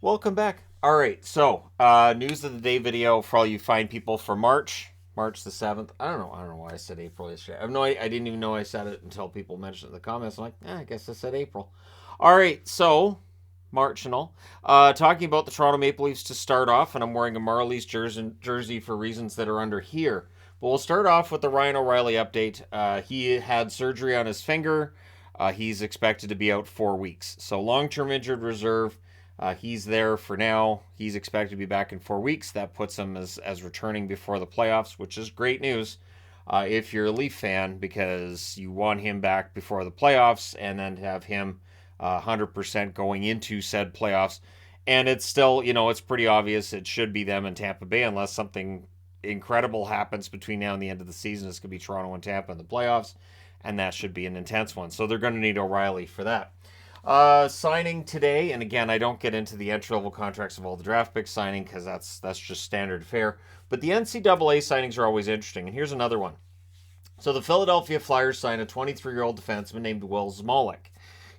Welcome back. All right, so news of the day video for all you fine people for March the 7th. I don't know why I said April yesterday. I didn't even know I said it until people mentioned it in the comments. I'm like, I guess I said April. All right, so March and all. Talking about the Toronto Maple Leafs to start off, and I'm wearing a Marlies jersey for reasons that are under here. But we'll start off with the Ryan O'Reilly update. He had surgery on his finger. He's expected to be out 4 weeks. So long-term injured reserve. He's there for now. He's expected to be back in 4 weeks. That puts him as returning before the playoffs, which is great news if you're a Leaf fan, because you want him back before the playoffs and then to have him 100% going into said playoffs. And it's still, it's pretty obvious it should be them in Tampa Bay unless something incredible happens between now and the end of the season. It's going to be Toronto and Tampa in the playoffs, and that should be an intense one. So they're going to need O'Reilly for that. Signing today, and again, I don't get into the entry-level contracts of all the draft picks signing because that's just standard fare. But the NCAA signings are always interesting, and here's another one. So the Philadelphia Flyers signed a 23-year-old defenseman named Wells Malik.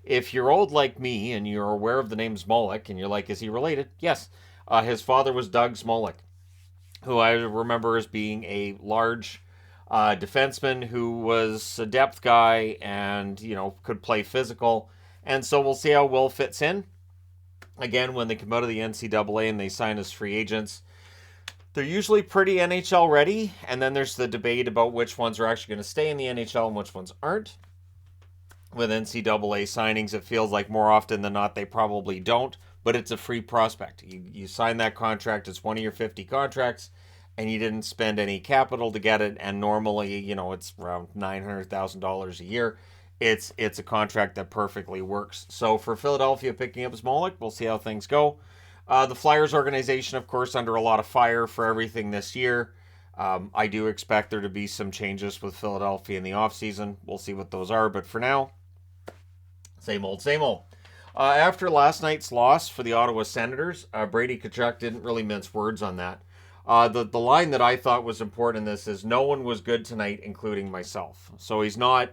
If you're old like me and you're aware of the name Malik, and you're like, is he related? Yes. His father was Doug Malik, who I remember as being a large defenseman who was a depth guy and, could play physical. And so we'll see how Will fits in. Again, when they come out of the NCAA and they sign as free agents, they're usually pretty NHL ready. And then there's the debate about which ones are actually going to stay in the NHL and which ones aren't. With NCAA signings, it feels like more often than not they probably don't. But it's a free prospect. You sign that contract, it's one of your 50 contracts, and you didn't spend any capital to get it. And normally, it's around $900,000 a year. It's a contract that perfectly works. So for Philadelphia picking up Smolik, we'll see how things go. The Flyers organization, of course, under a lot of fire for everything this year. I do expect there to be some changes with Philadelphia in the offseason. We'll see what those are. But for now, same old, same old. After last night's loss for the Ottawa Senators, Brady Tkachuk didn't really mince words on that. The line that I thought was important in this is no one was good tonight, including myself. So he's not,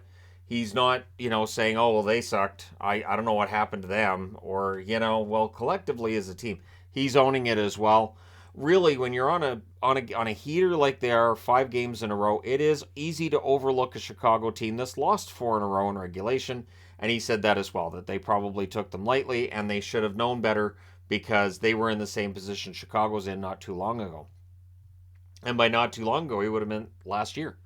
saying, oh, well, they sucked. I don't know what happened to them. Or, well, collectively as a team. He's owning it as well. Really, when you're on a heater like they are 5 games in a row, it is easy to overlook a Chicago team that's lost 4 in a row in regulation. And he said that as well, that they probably took them lightly and they should have known better because they were in the same position Chicago's in not too long ago. And by not too long ago, he would have meant last year.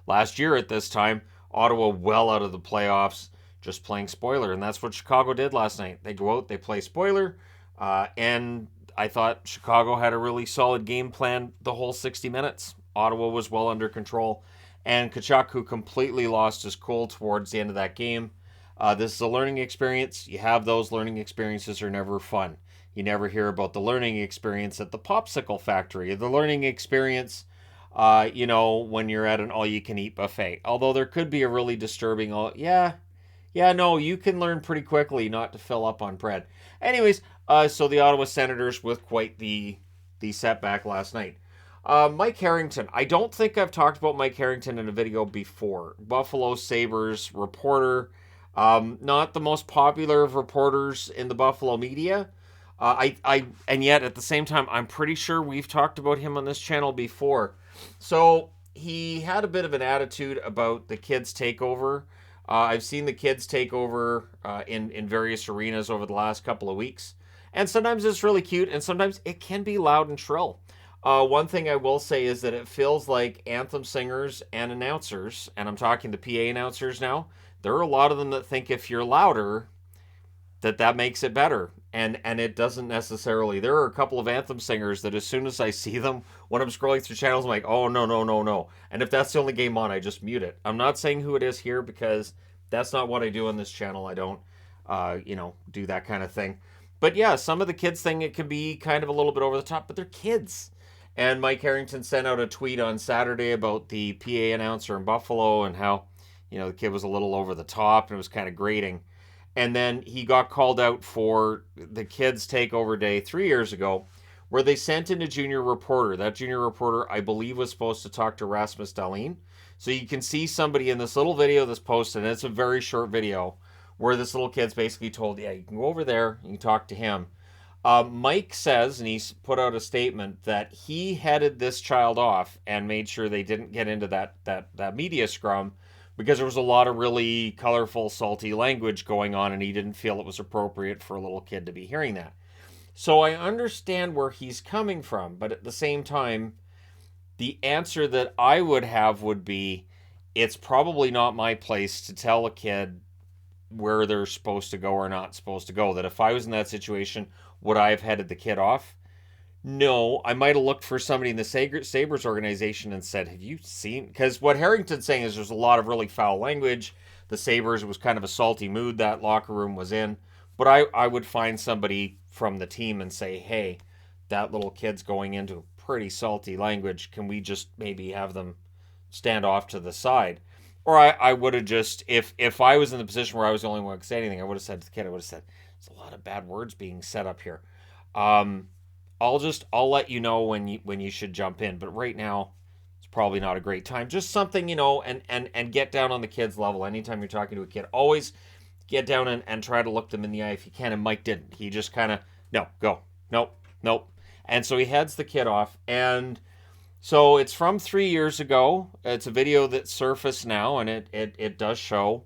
Last year at this time, Ottawa well out of the playoffs, just playing spoiler. And that's what Chicago did last night. They go out, they play spoiler, and I thought Chicago had a really solid game plan the whole 60 minutes. Ottawa was well under control. And Tkachuk, who completely lost his cool towards the end of that game. This is a learning experience. You have those learning experiences are never fun. You never hear about the learning experience at the popsicle factory, the learning experience, when you're at an all-you-can-eat buffet. Although there could be a really disturbing, you can learn pretty quickly not to fill up on bread. Anyways, so the Ottawa Senators with quite the setback last night. Mike Harrington. I don't think I've talked about Mike Harrington in a video before. Buffalo Sabers reporter. Not the most popular of reporters in the Buffalo media. And yet at the same time, I'm pretty sure we've talked about him on this channel before. So he had a bit of an attitude about the kids takeover. I've seen the kids takeover in various arenas over the last couple of weeks. And sometimes it's really cute and sometimes it can be loud and shrill. One thing I will say is that it feels like anthem singers and announcers, and I'm talking the PA announcers now, there are a lot of them that think if you're louder, that makes it better. And it doesn't necessarily. There are a couple of anthem singers that as soon as I see them, when I'm scrolling through channels, I'm like, oh, no. And if that's the only game on, I just mute it. I'm not saying who it is here because that's not what I do on this channel. I don't, do that kind of thing. But yeah, some of the kids think it can be kind of a little bit over the top, but they're kids. And Mike Harrington sent out a tweet on Saturday about the PA announcer in Buffalo and how, the kid was a little over the top and it was kind of grating. And then he got called out for the kids' takeover day 3 years ago, where they sent in a junior reporter. That junior reporter, I believe, was supposed to talk to Rasmus Dahlin. So you can see somebody in this little video that's posted, and it's a very short video, where this little kid's basically told, yeah, you can go over there, you can talk to him. Mike says, and he's put out a statement that he headed this child off and made sure they didn't get into that media scrum because there was a lot of really colorful, salty language going on, and he didn't feel it was appropriate for a little kid to be hearing that. So I understand where he's coming from, but at the same time, the answer that I would have would be it's probably not my place to tell a kid where they're supposed to go or not supposed to go. That if I was in that situation, would I have headed the kid off? No, I might have looked for somebody in the Sabers organization and said, have you seen? Because what Harrington's saying is there's a lot of really foul language. The Sabers was kind of a salty mood that locker room was in. But I would find somebody from the team and say, hey, that little kid's going into pretty salty language. Can we just maybe have them stand off to the side? Or I would have just, if I was in the position where I was the only one who could say anything, I would have said to the kid, I would have said, there's a lot of bad words being said up here. I'll let you know when you should jump in. But right now, it's probably not a great time. Just something, and get down on the kid's level. Anytime you're talking to a kid, always get down and try to look them in the eye if you can. And Mike didn't. He just kind of, no, go. Nope, nope. And so he heads the kid off. And so it's from 3 years ago. It's a video that surfaced now, and it does show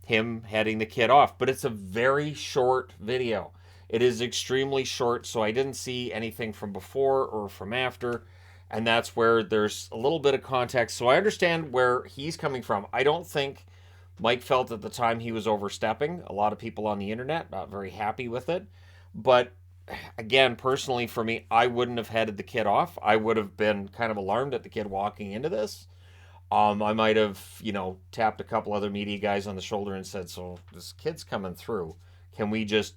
him heading the kid off. But it's a very short video. It is extremely short, so I didn't see anything from before or from after, and that's where there's a little bit of context. So I understand where he's coming from. I don't think Mike felt at the time he was overstepping. A lot of people on the internet not very happy with it. But again, personally for me, I wouldn't have headed the kid off. I would have been kind of alarmed at the kid walking into this. I might have, tapped a couple other media guys on the shoulder and said, so this kid's coming through. Can we just,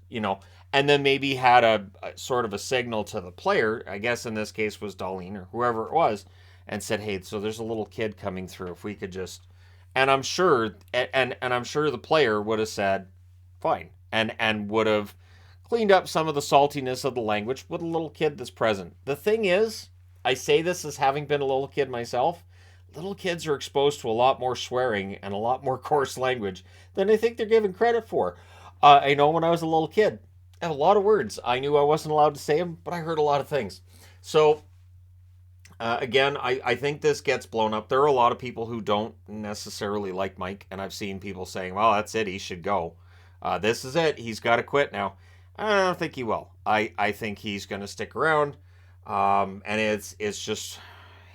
and then maybe had a sort of a signal to the player, I guess in this case was Darlene or whoever it was, and said, hey, so there's a little kid coming through. If we could just, and I'm sure, and I'm sure the player would have said, fine, and would have cleaned up some of the saltiness of the language with a little kid that's present. The thing is, I say this as having been a little kid myself, little kids are exposed to a lot more swearing and a lot more coarse language than they think they're given credit for. I know when I was a little kid, I had a lot of words. I knew I wasn't allowed to say them, but I heard a lot of things. So, again, I think this gets blown up. There are a lot of people who don't necessarily like Mike, and I've seen people saying, well, that's it, he should go. This is it, he's got to quit now. I don't think he will. I think he's going to stick around, and it's just,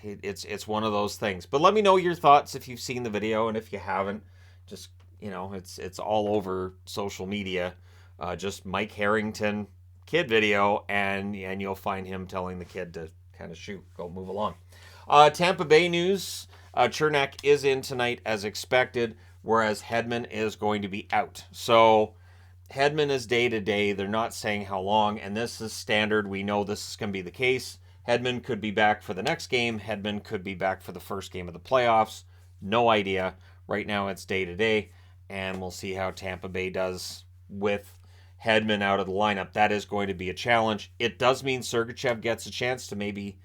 it's one of those things. But let me know your thoughts if you've seen the video, and if you haven't, just it's all over social media. Just Mike Harrington kid video, and you'll find him telling the kid to kind of shoot, go move along. Tampa Bay news: Chernak is in tonight as expected, whereas Hedman is going to be out. So Hedman is day to day. They're not saying how long, and this is standard. We know this is going to be the case. Hedman could be back for the next game. Hedman could be back for the first game of the playoffs. No idea. Right now it's day to day. And we'll see how Tampa Bay does with Hedman out of the lineup. That is going to be a challenge. It does mean Sergachev gets a chance to maybe,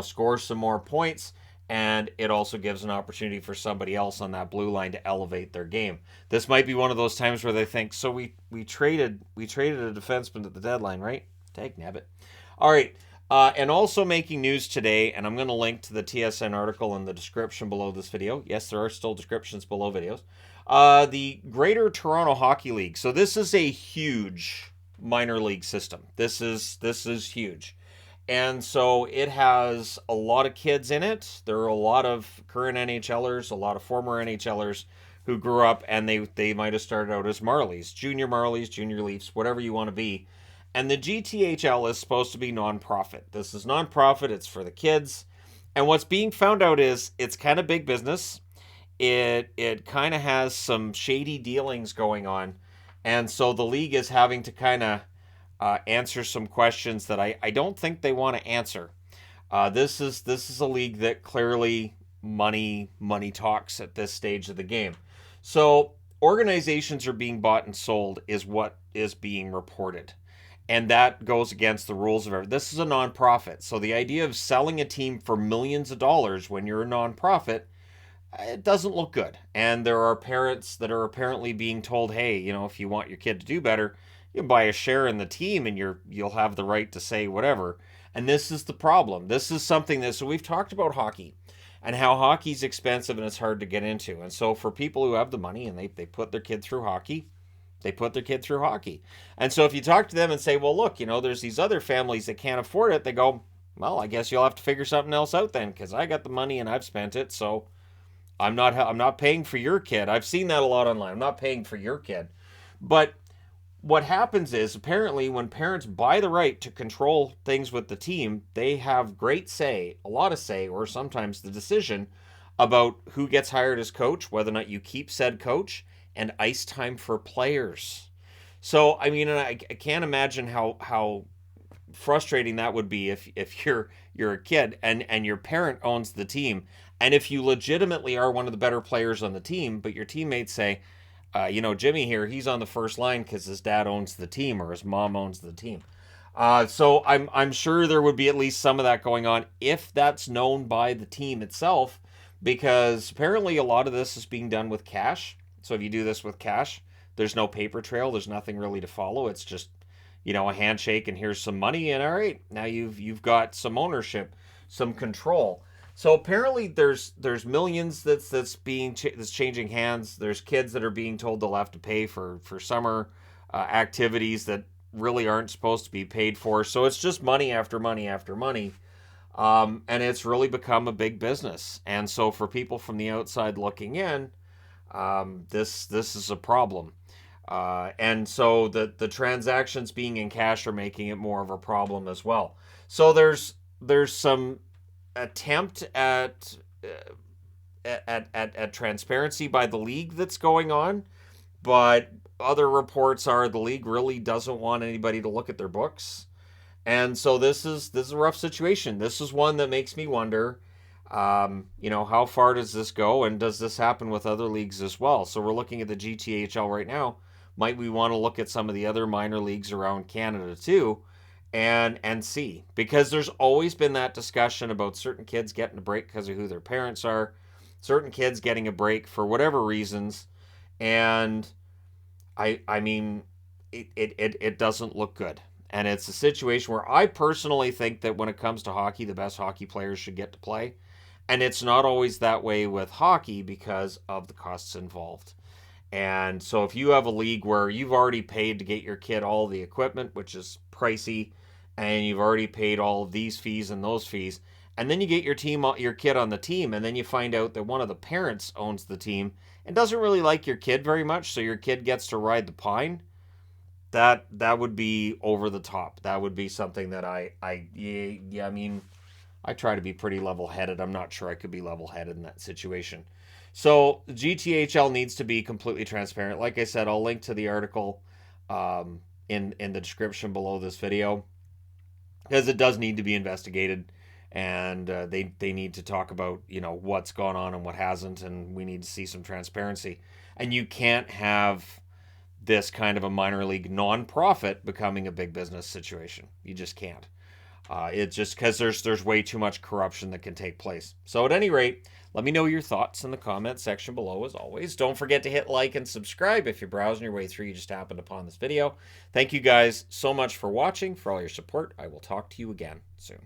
score some more points, and it also gives an opportunity for somebody else on that blue line to elevate their game. This might be one of those times where they think, so we traded a defenseman at the deadline, right? Tag nabbit. All right. And also making news today, and I'm going to link to the TSN article in the description below this video. Yes, there are still descriptions below videos. The Greater Toronto Hockey League. So this is a huge minor league system. This is huge. And so it has a lot of kids in it. There are a lot of current NHLers, a lot of former NHLers who grew up, and they might have started out as Marlies, junior Leafs, whatever you want to be. And the GTHL is supposed to be non-profit. This is non-profit. It's for the kids. And what's being found out is it's kind of big business. It kind of has some shady dealings going on. And so the league is having to kind of answer some questions that I don't think they want to answer. This is a league that clearly money talks at this stage of the game. So organizations are being bought and sold is what is being reported. And that goes against the rules of everything. This is a nonprofit. So the idea of selling a team for millions of dollars when you're a nonprofit, it doesn't look good. And there are parents that are apparently being told, hey, if you want your kid to do better, you buy a share in the team, and you'll have the right to say whatever. And this is the problem. This is something that, so we've talked about hockey and how hockey's expensive and it's hard to get into. And so for people who have the money and they put their kid through hockey, they put their kid through hockey. And so if you talk to them and say, well, look, there's these other families that can't afford it, they go, well, I guess you'll have to figure something else out then, because I got the money and I've spent it, so I'm not paying for your kid. I've seen that a lot online. I'm not paying for your kid. But what happens is, apparently, when parents buy the right to control things with the team, they have great say, a lot of say, or sometimes the decision about who gets hired as coach, whether or not you keep said coach, and ice time for players. So, I mean, I can't imagine how frustrating that would be if you're a kid and your parent owns the team, and if you legitimately are one of the better players on the team, but your teammates say, Jimmy here, he's on the first line because his dad owns the team or his mom owns the team. So I'm sure there would be at least some of that going on if that's known by the team itself, because apparently a lot of this is being done with cash. So if you do this with cash, there's no paper trail. There's nothing really to follow. It's just a handshake and here's some money, and all right, now you've got some ownership, some control. So apparently there's millions that's changing hands. There's kids that are being told they'll have to pay for summer activities that really aren't supposed to be paid for. So it's just money after money after money, and it's really become a big business. And so for people from the outside looking in, this is a problem. And so the transactions being in cash are making it more of a problem as well. So there's some attempt at transparency by the league that's going on, but other reports are the league really doesn't want anybody to look at their books, and so this is a rough situation. This is one that makes me wonder, how far does this go, and does this happen with other leagues as well? So we're looking at the GTHL right now. Might we want to look at some of the other minor leagues around Canada too, and see, because there's always been that discussion about certain kids getting a break because of who their parents are, certain kids getting a break for whatever reasons, and I mean it doesn't look good. And it's a situation where I personally think that when it comes to hockey, the best hockey players should get to play. And it's not always that way with hockey because of the costs involved. And so if you have a league where you've already paid to get your kid all the equipment, which is pricey, and you've already paid all of these fees and those fees, and then you get your kid on the team, and then you find out that one of the parents owns the team and doesn't really like your kid very much, so your kid gets to ride the pine, that would be over the top. That would be something that I mean, I try to be pretty level-headed. I'm not sure I could be level-headed in that situation. So GTHL needs to be completely transparent. Like I said, I'll link to the article in the description below this video, because it does need to be investigated, and they need to talk about what's gone on and what hasn't, and we need to see some transparency. And you can't have this kind of a minor league non-profit becoming a big business situation. You just can't. It's just because there's way too much corruption that can take place. So at any rate, let me know your thoughts in the comment section below as always. Don't forget to hit like and subscribe if you're browsing your way through, you just happened upon this video. Thank you guys so much for watching, for all your support. I will talk to you again soon.